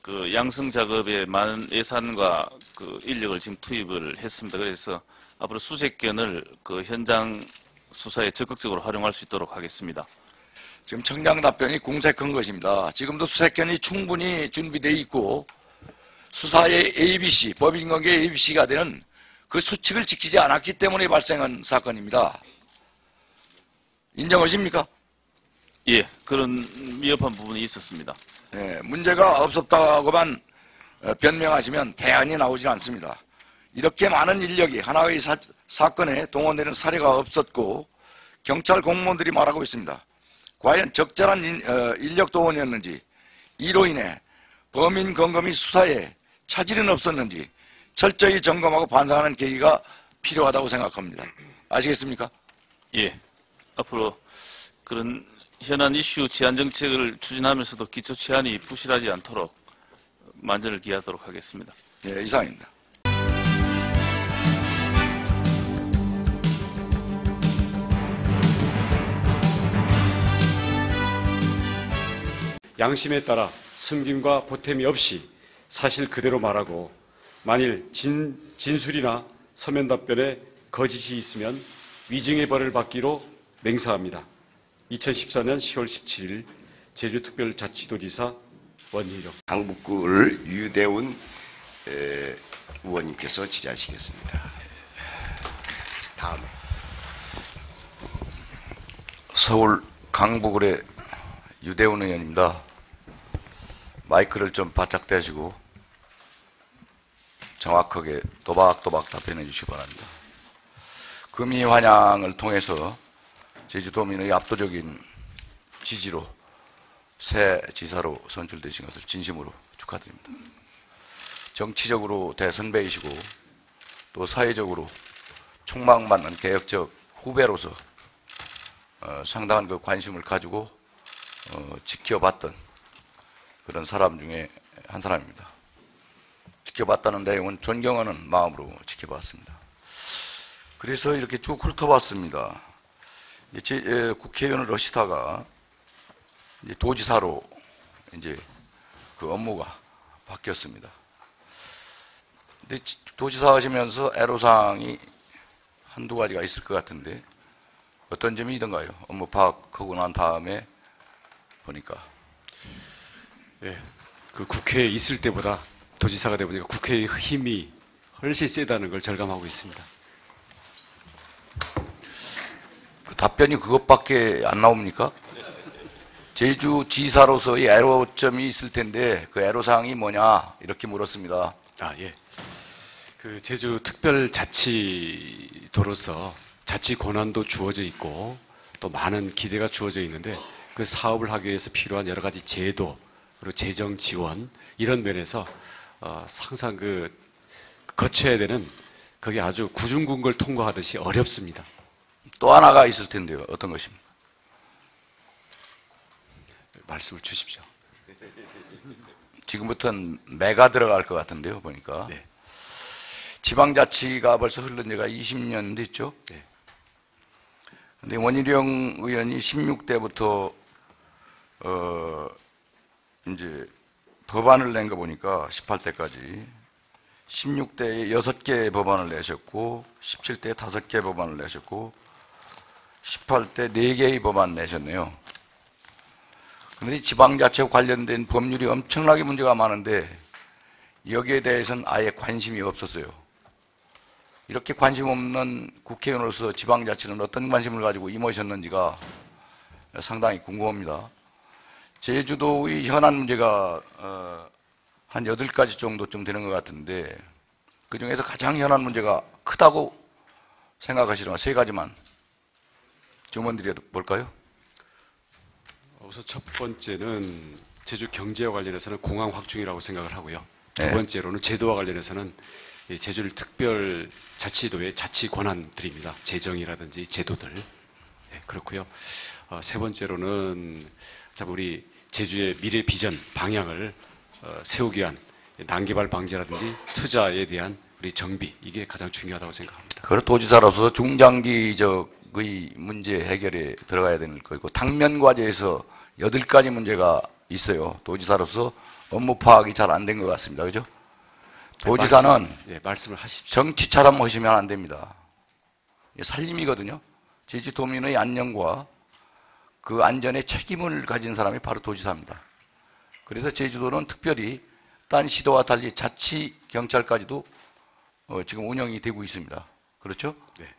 그 양성 작업에 많은 예산과 그 인력을 지금 투입을 했습니다. 그래서 앞으로 수색견을 그 현장 수사에 적극적으로 활용할 수 있도록 하겠습니다. 지금 청장 답변이 궁색한 것입니다. 지금도 수색견이 충분히 준비되어 있고 수사의 ABC, 법인관계의 ABC가 되는 그 수칙을 지키지 않았기 때문에 발생한 사건입니다. 인정하십니까? 예, 그런 미흡한 부분이 있었습니다. 네, 문제가 없었다고만 변명하시면 대안이 나오지 않습니다. 이렇게 많은 인력이 하나의 사건에 동원되는 사례가 없었고 경찰 공무원들이 말하고 있습니다. 과연 적절한 인력 동원이었는지, 이로 인해 범인 검거 및 수사에 차질은 없었는지 철저히 점검하고 반성하는 계기가 필요하다고 생각합니다. 아시겠습니까? 예. 앞으로 그런 현안 이슈 제한 정책을 추진하면서도 기초 제한이 부실하지 않도록 만전을 기하도록 하겠습니다. 예, 이상입니다. 양심에 따라 숨김과 보탬이 없이 사실 그대로 말하고 만일 진술이나 서면 답변에 거짓이 있으면 위증의 벌을 받기로 맹세합니다. 2014년 10월 17일 제주특별자치도지사 원희룡. 강북구를 유대훈 의원님께서 질의하시겠습니다. 다음에 서울 강북을의 유대훈 의원입니다. 마이크를 좀 바짝 대시고 정확하게 도박도박 답변해 주시기 바랍니다. 금이 환영을 통해서 제주도민의 압도적인 지지로 새 지사로 선출되신 것을 진심으로 축하드립니다. 정치적으로 대선배이시고 또 사회적으로 촉망받는 개혁적 후배로서 상당한 그 관심을 가지고 지켜봤던 그런 사람 중에 한 사람입니다. 지켜봤다는 내용은 존경하는 마음으로 지켜봤습니다. 그래서 이렇게 쭉 훑어봤습니다. 이제 국회의원을 하시다가 이제 도지사로 이제 그 업무가 바뀌었습니다. 근데 도지사 하시면서 애로사항이 한두 가지가 있을 것 같은데 어떤 점이 있던가요? 업무 파악하고 난 다음에 보니까. 예, 그 국회에 있을 때보다 도지사가 되보니까 국회의 힘이 훨씬 세다는 걸 절감하고 있습니다. 그 답변이 그것밖에 안 나옵니까? 제주지사로서의 애로점이 있을 텐데 그 애로사항이 뭐냐 이렇게 물었습니다. 예. 그 제주특별자치도로서 자치 권한도 주어져 있고 또 많은 기대가 주어져 있는데 그 사업을 하기 위해서 필요한 여러 가지 제도 그리고 재정 지원 이런 면에서 항상 그 거쳐야 되는 그게 아주 구중궁궐 통과하듯이 어렵습니다. 또 하나가 있을 텐데요. 어떤 것입니까? 말씀을 주십시오. 지금부터는 매가 들어갈 것 같은데요. 보니까. 네. 지방자치가 벌써 흐른 지가 20년 됐죠. 네. 근데 원희룡 의원이 16대부터 이제 법안을 낸 거 보니까 18대까지 16대에 6개 법안을 내셨고 17대에 5개 법안을 내셨고 18대 4개의 법안 내셨네요. 그런데 지방자치와 관련된 법률이 엄청나게 문제가 많은데 여기에 대해서는 아예 관심이 없었어요. 이렇게 관심 없는 국회의원으로서 지방자치는 어떤 관심을 가지고 임하셨는지가 상당히 궁금합니다. 제주도의 현안 문제가 한 8가지 정도쯤 되는 것 같은데 그 중에서 가장 현안 문제가 크다고 생각하시는 3가지만 주문드려 볼까요? 우선 첫 번째는 제주 경제와 관련해서는 공항 확충이라고 생각을 하고요. 네. 두 번째로는 제도와 관련해서는 제주를 특별자치도의 자치 권한들입니다. 재정이라든지 제도들. 네, 그렇고요. 세 번째로는 우리 제주의 미래 비전 방향을 세우기 위한 난개발 방지라든지 투자에 대한 우리 정비 이게 가장 중요하다고 생각합니다. 그걸 도지사로서 중장기적의 문제 해결에 들어가야 되는 거고 당면 과제에서 8가지 문제가 있어요. 도지사로서 업무 파악이 잘 안 된 것 같습니다. 그죠? 도지사는 말씀을 하십시오. 정치처럼 하시면 안 됩니다. 살림이거든요. 제주도민의 안녕과 그 안전에 책임을 가진 사람이 바로 도지사입니다. 그래서 제주도는 특별히 딴 시도와 달리 자치 경찰까지도 지금 운영이 되고 있습니다. 그렇죠? 네.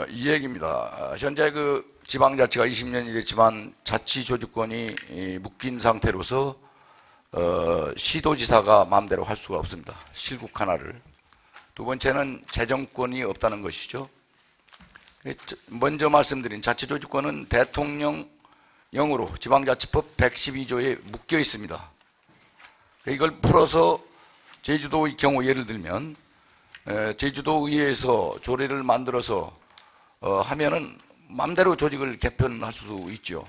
이 얘기입니다. 현재 그 지방자치가 20년이 됐지만 자치 조직권이 묶인 상태로서 시도지사가 마음대로 할 수가 없습니다. 실국 하나를. 두 번째는 재정권이 없다는 것이죠. 먼저 말씀드린 자치조직권은 대통령령으로 지방자치법 112조에 묶여 있습니다. 이걸 풀어서 제주도의 경우 예를 들면 제주도의회에서 조례를 만들어서 하면은 마음대로 조직을 개편할 수 있죠.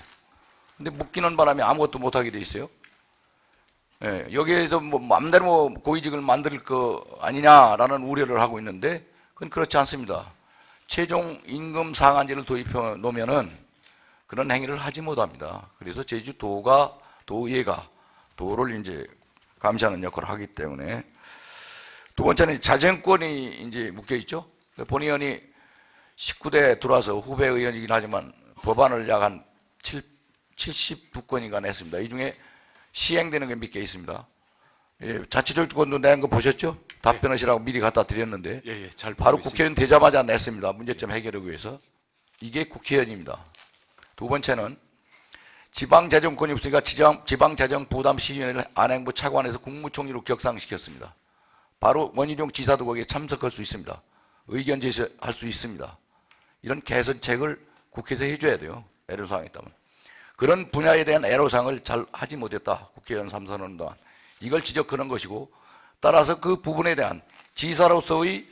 근데 묶이는 바람에 아무것도 못하게 돼 있어요. 여기에서 뭐 마음대로 뭐 고위직을 만들 거 아니냐라는 우려를 하고 있는데 그건 그렇지 않습니다. 최종 임금 상한제를 도입해 놓으면은 그런 행위를 하지 못합니다. 그래서 제주도가 도의회가 도를 이제 감시하는 역할을 하기 때문에 두 번째는 자정권이 이제 묶여 있죠. 본의원이 19대 들어와서 후배 의원이긴 하지만 법안을 약 한 72건인가 냈습니다. 이 중에 시행되는 게 몇 개 있습니다. 예, 자치조직권도 낸 거 보셨죠? 답변하시라고 미리 갖다 드렸는데 잘 바로 있습니다. 국회의원 되자마자 냈습니다. 문제점 해결을 위해서. 이게 국회의원입니다. 두 번째는 지방재정권이 없으니까 지방재정부담시위원회를 안행부 차관에서 국무총리로 격상시켰습니다. 바로 원희룡 지사도 거기에 참석할 수 있습니다. 의견 제시할 수 있습니다. 이런 개선책을 국회에서 해줘야 돼요. 애로사항이 있다면. 그런 분야에 대한 애로사항을 잘 하지 못했다. 국회의원 3선언 동안. 이걸 지적하는 것이고 따라서 그 부분에 대한 지사로서의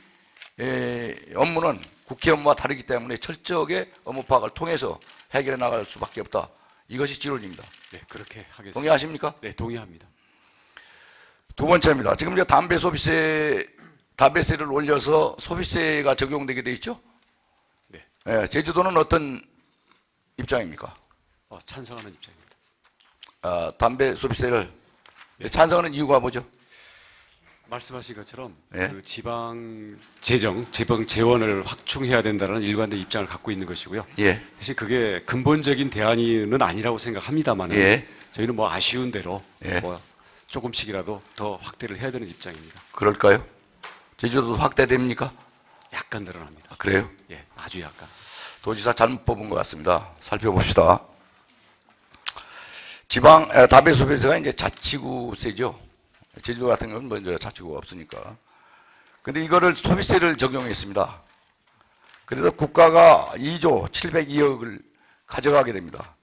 업무는 국회 업무와 다르기 때문에 철저하게 업무 파악을 통해서 해결해 나갈 수밖에 없다. 이것이 지론입니다. 네, 그렇게 하겠습니다. 동의하십니까? 네, 동의합니다. 두 번째입니다. 지금 이제 담배세를 올려서 소비세가 적용되게 돼 있죠? 네. 제주도는 어떤 입장입니까? 찬성하는 입장입니다. 담배 소비세를 찬성하는 이유가 뭐죠? 말씀하신 것처럼 네. 그 지방 재원을 확충해야 된다는 일관된 입장을 갖고 있는 것이고요. 예. 사실 그게 근본적인 대안은 아니라고 생각합니다만 예. 저희는 뭐 아쉬운 대로 예. 뭐 조금씩이라도 더 확대를 해야 되는 입장입니다. 그럴까요? 제주도도 확대됩니까? 약간 늘어납니다. 그래요? 예, 아주 약간. 도지사 잘못 뽑은 것 같습니다. 살펴봅시다. 담배 소비세가 이제 자치구세죠. 제주도 같은 경우는 먼저 자치구가 없으니까. 근데 이거를 소비세를 적용했습니다. 그래서 국가가 2조 702억을 가져가게 됩니다.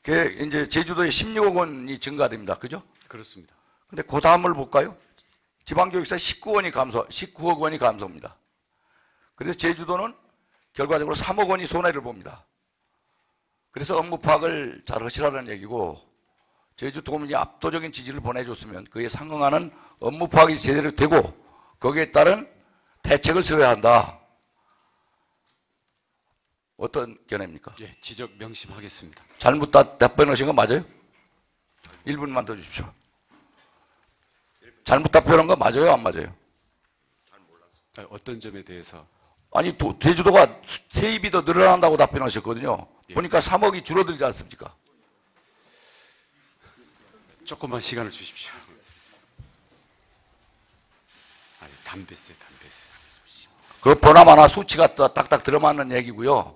그게 이제 제주도에 16억 원이 증가됩니다. 그죠? 그렇습니다. 근데 그 다음을 볼까요? 지방교육세 19억 원이 감소입니다. 그래서 제주도는 결과적으로 3억 원이 손해를 봅니다. 그래서 업무 파악을 잘 하시라는 얘기고 제주도민이 압도적인 지지를 보내줬으면 그에 상응하는 업무 파악이 제대로 되고 거기에 따른 대책을 세워야 한다. 어떤 견해입니까? 예, 지적 명심하겠습니다. 잘못 답변하신 거 맞아요? 1분만 더 주십시오. 잘못 답변한 거 맞아요? 안 맞아요? 어떤 점에 대해서? 아니 제주도가 세입이 더 늘어난다고 답변하셨거든요. 예. 보니까 3억이 줄어들지 않습니까? 조금만 시간을 주십시오. 아니, 담배세. 그 보나마나 수치가 딱딱 들어맞는 얘기고요.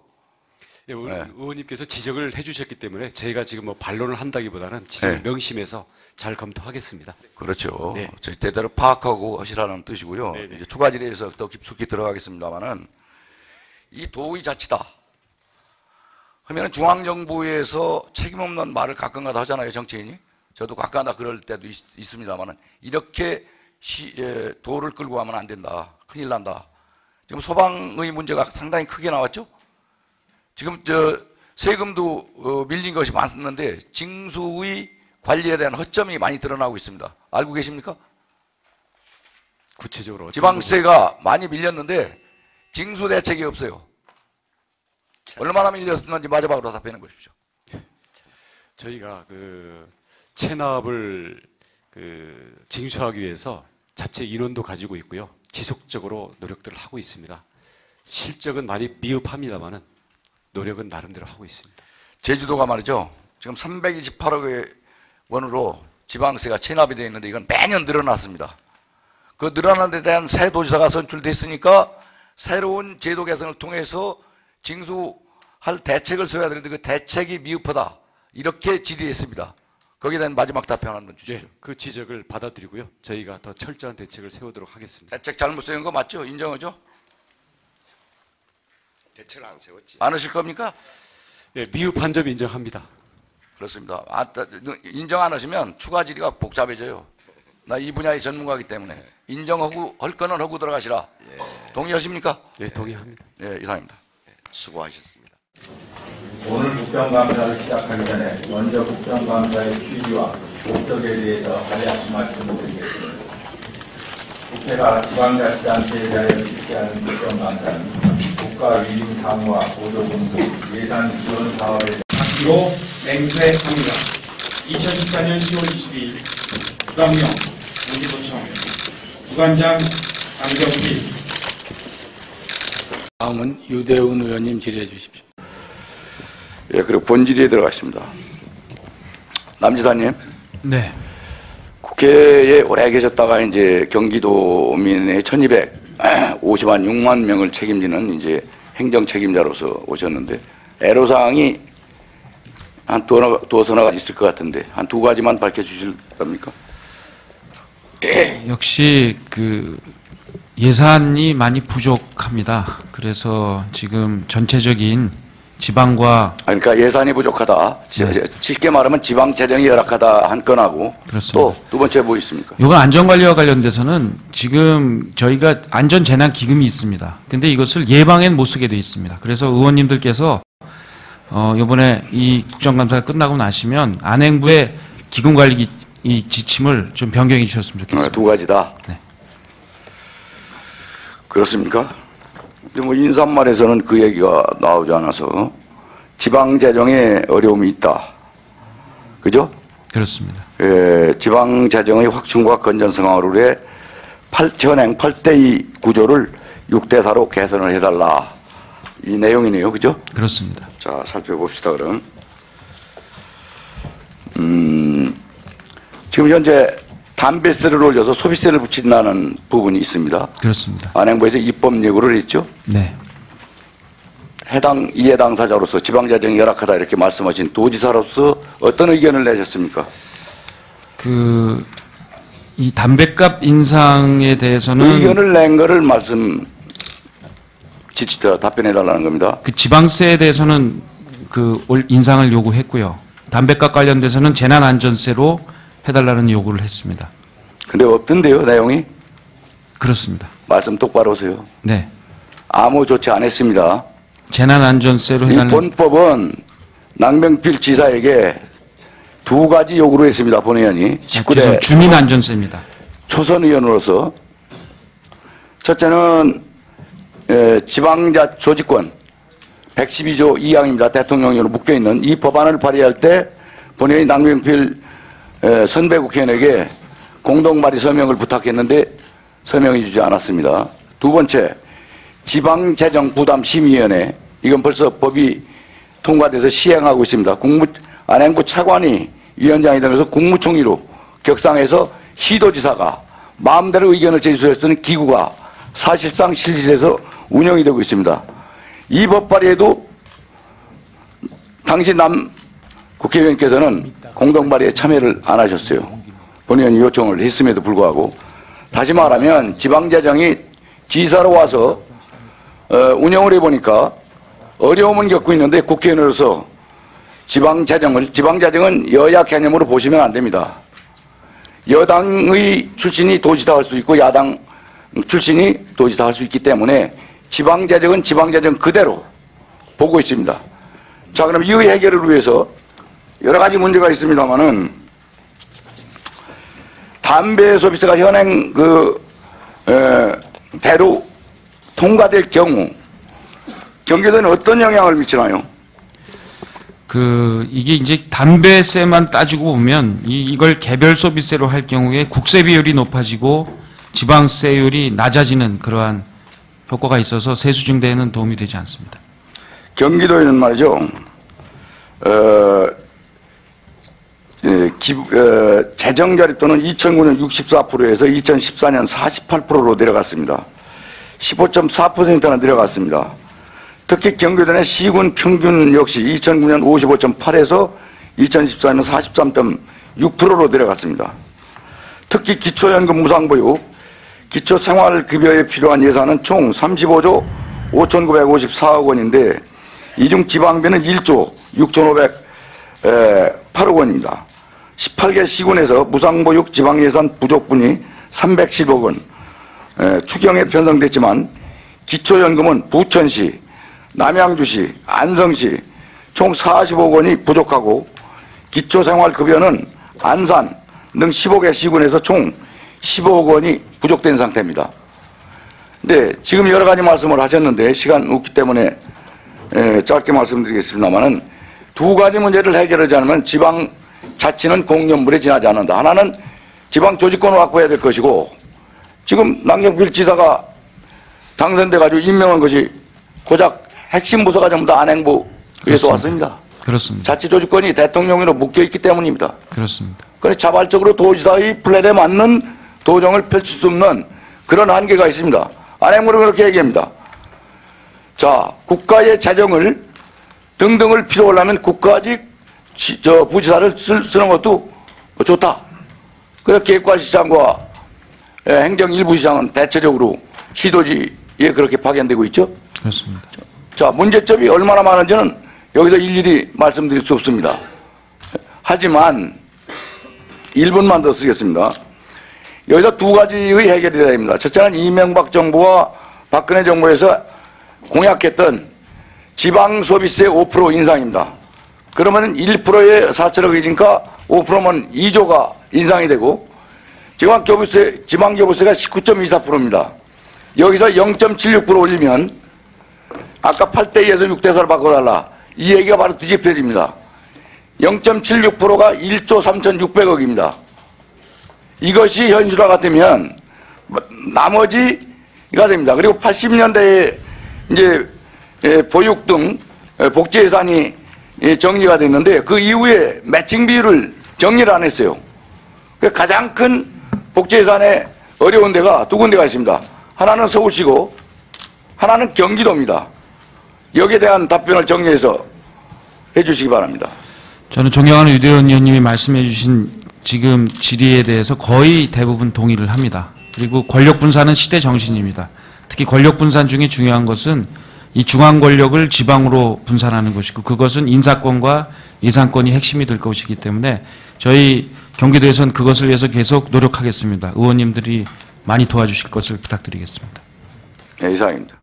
예, 의원님께서 지적을 해주셨기 때문에 저희가 지금 뭐 반론을 한다기보다는 지적을 명심해서 잘 검토하겠습니다. 그렇죠. 네. 제대로 파악하고 하시라는 뜻이고요. 네네. 이제 추가 질의에서 더 깊숙이 들어가겠습니다만은 이 도의 자치다 하면 중앙정부에서 책임 없는 말을 가끔가다 하잖아요, 정치인이. 저도 가끔가다 그럴 때도 있습니다만은 이렇게 도를 끌고 가면 안 된다. 큰일 난다. 지금 소방의 문제가 상당히 크게 나왔죠. 지금 세금도 밀린 것이 많았는데 징수의 관리에 대한 허점이 많이 드러나고 있습니다. 알고 계십니까? 구체적으로 지방세가 많이 밀렸는데 징수 대책이 없어요. 얼마나 밀렸는지 마지막으로 답변해 보십시오. 저희가 체납을 징수하기 위해서 자체 인원도 가지고 있고요. 지속적으로 노력들을 하고 있습니다. 실적은 많이 미흡합니다만은 노력은 나름대로 하고 있습니다. 제주도가 말이죠. 지금 328억 원으로 지방세가 체납이 되어 있는데 이건 매년 늘어났습니다. 그 늘어난 데 대한 새 도지사가 선출됐으니까 새로운 제도 개선을 통해서 징수할 대책을 세워야 되는데 그 대책이 미흡하다. 이렇게 질의했습니다. 거기에 대한 마지막 답변 한번 주십시오. 네, 그 지적을 받아들이고요. 저희가 더 철저한 대책을 세우도록 하겠습니다. 대책 잘못 세운 거 맞죠? 인정하죠? 대책을 안 세웠지. 안 하실 겁니까? 예, 미흡한 점 인정합니다. 그렇습니다. 인정 안 하시면 추가 질의가 복잡해져요. 나 이 분야의 전문가이기 때문에 인정하고 할 거는 하고 들어가시라. 동의하십니까? 예, 동의합니다. 예, 이상입니다. 수고하셨습니다. 오늘 국정감사를 시작하기 전에 먼저 국정감사의 취지와 목적에 대해서 간략히 말씀을 드리겠습니다. 국회가 지방자치단체에 대하여 실시하는 국정감사는 국가 위임 사무와 보조공급 예산 지원 사업에 받기로 맹세합니다. 2014년 10월 22일 부강령 경기도청 부관장 안경필. 다음은 유대훈 의원님 질의해 주십시오. 예, 그리고 본질의에 들어가겠습니다. 남지사님. 네. 국회에 오래 계셨다가 이제 경기도민의 1250만 6만 명을 책임지는 이제 행정 책임자로서 오셨는데 애로사항이 한 두서너 가지 있을 것 같은데 한 두 가지만 밝혀주실 겁니까? 역시 그 예산이 많이 부족합니다. 그래서 지금 전체적인 지방과 그러니까 예산이 부족하다. 네. 쉽게 말하면 지방 재정이 열악하다 한 건하고 또 두 번째 뭐 있습니까? 이건 안전관리와 관련돼서는 지금 저희가 안전재난기금이 있습니다. 근데 이것을 예방엔 못 쓰게 돼 있습니다. 그래서 의원님들께서 이번에 이 국정감사가 끝나고 나시면 안행부의 기금관리 이 지침을 좀 변경해 주셨으면 좋겠습니다. 두 가지다. 네. 그렇습니까? 뭐 인사말에서는 그 얘기가 나오지 않아서 지방 재정에 어려움이 있다. 그죠? 그렇습니다. 예, 지방 재정의 확충과 건전성화를 위해 현행 8대2 구조를 6대4로 개선을 해달라. 이 내용이네요. 그죠? 그렇습니다. 자, 살펴봅시다, 그럼. 지금 현재 담배세를 올려서 소비세를 붙인다는 부분이 있습니다. 그렇습니다. 안행부에서 입법 예고를 했죠. 네. 해당 이해 당사자로서 지방재정이 열악하다 이렇게 말씀하신 도지사로서 어떤 의견을 내셨습니까? 이 담배값 인상에 대해서는 의견을 낸 거를 답변해 달라는 겁니다. 그 지방세에 대해서는 인상을 요구했고요. 담배값 관련돼서는 재난안전세로 해달라는 요구를 했습니다. 근데 없던데요, 내용이? 그렇습니다. 말씀 똑바로 하세요. 네. 아무 조치 안 했습니다. 재난안전세로 해달라는. 이 본법은 남경필 지사에게 두 가지 요구를 했습니다. 본 의원이. 19대 주민안전세입니다. 초선 의원으로서. 첫째는 지방자 조직권 112조 2항입니다. 대통령령으로 묶여있는 이 법안을 발의할 때 본 의원이 남경필 선배 국회의원에게 공동 발의 서명을 부탁했는데 서명해 주지 않았습니다. 두 번째, 지방재정부담심의위원회. 이건 벌써 법이 통과돼서 시행하고 있습니다. 안행부 차관이 위원장이 되면서 국무총리로 격상해서 시도지사가 마음대로 의견을 제시할 수 있는 기구가 사실상 실질에서 운영이 되고 있습니다. 이 법 발의에도 당시 국회의원께서는 공동 발의에 참여를 안 하셨어요. 본 의원이 요청을 했음에도 불구하고. 다시 말하면 지방재정이 지사로 와서 운영을 해보니까 어려움은 겪고 있는데 국회의원으로서 지방재정은 여야 개념으로 보시면 안 됩니다. 여당의 출신이 도지사 할 수 있고 야당 출신이 도지사 할 수 있기 때문에 지방재정은 지방재정 그대로 보고 있습니다. 자, 그럼 이의 해결을 위해서 여러 가지 문제가 있습니다만은 담배 소비세가 현행 대로 통과될 경우 경기도에는 어떤 영향을 미치나요? 이게 이제 담배세만 따지고 보면 이걸 개별 소비세로 할 경우에 국세 비율이 높아지고 지방세율이 낮아지는 그러한 효과가 있어서 세수 증대에는 도움이 되지 않습니다. 경기도에는 말이죠. 재정 자립도는 2009년 64%에서 2014년 48%로 내려갔습니다. 15.4%나 내려갔습니다. 특히 경기도 내 시군 평균 역시 2009년 55.8에서 2014년 43.6%로 내려갔습니다. 특히 기초연금 무상보육, 기초생활급여에 필요한 예산은 총 35조 5,954억 원인데 이 중 지방비는 1조 6,508억 원입니다. 18개 시군에서 무상보육 지방예산 부족분이 310억 원 추경에 편성됐지만 기초연금은 부천시, 남양주시, 안성시 총 40억 원이 부족하고 기초생활급여는 안산 등 15개 시군에서 총 15억 원이 부족된 상태입니다. 근데 지금 여러 가지 말씀을 하셨는데 시간 없기 때문에 짧게 말씀드리겠습니다만은 두 가지 문제를 해결하지 않으면 지방 자치는 공연물에 지나지 않는다. 하나는 지방 조직권을 확보해야 될 것이고 지금 남경필 지사가 당선돼가지고 임명한 것이 고작 핵심 부서가 전부 다 안행부에서 왔습니다. 그렇습니다. 자치 조직권이 대통령으로 묶여있기 때문입니다. 그렇습니다. 그래서 자발적으로 도지사의 플랜에 맞는 도정을 펼칠 수 없는 그런 한계가 있습니다. 안행부는 그렇게 얘기합니다. 자, 국가의 재정을 등등을 필요로 하면 국가직 부지사를 쓰는 것도 좋다. 그래서 계획관시장과 행정 일부 시장은 대체적으로 시도지에 그렇게 파견되고 있죠. 그렇습니다. 자, 문제점이 얼마나 많은지는 여기서 일일이 말씀드릴 수 없습니다. 하지만 1분만 더 쓰겠습니다. 여기서 두 가지의 해결이 되어야 됩니다. 첫째는 이명박 정부와 박근혜 정부에서 공약했던 지방소비세 5% 인상입니다. 그러면 1%에 4천억이니까 5%면 2조가 인상이 되고 지방교부세가 19.24%입니다. 여기서 0.76% 올리면 아까 8대2에서 6대4로 바꿔달라. 이 얘기가 바로 뒤집혀집니다. 0.76%가 1조 3,600억입니다. 이것이 현실화가 되면 나머지가 됩니다. 그리고 80년대에 이제 보육 등 복지 예산이 정리가 됐는데 그 이후에 매칭 비율을 정리를 안 했어요. 가장 큰 복지 예산에 어려운 데가 두 군데가 있습니다. 하나는 서울시고 하나는 경기도입니다. 여기에 대한 답변을 정리해서 해주시기 바랍니다. 저는 존경하는 유대원 의원님이 말씀해 주신 지금 질의에 대해서 거의 대부분 동의를 합니다. 그리고 권력 분산은 시대 정신입니다. 특히 권력 분산 중에 중요한 것은 이 중앙 권력을 지방으로 분산하는 것이고 그것은 인사권과 예산권이 핵심이 될 것이기 때문에 저희 경기도에서는 그것을 위해서 계속 노력하겠습니다. 의원님들이 많이 도와주실 것을 부탁드리겠습니다. 네, 이상입니다.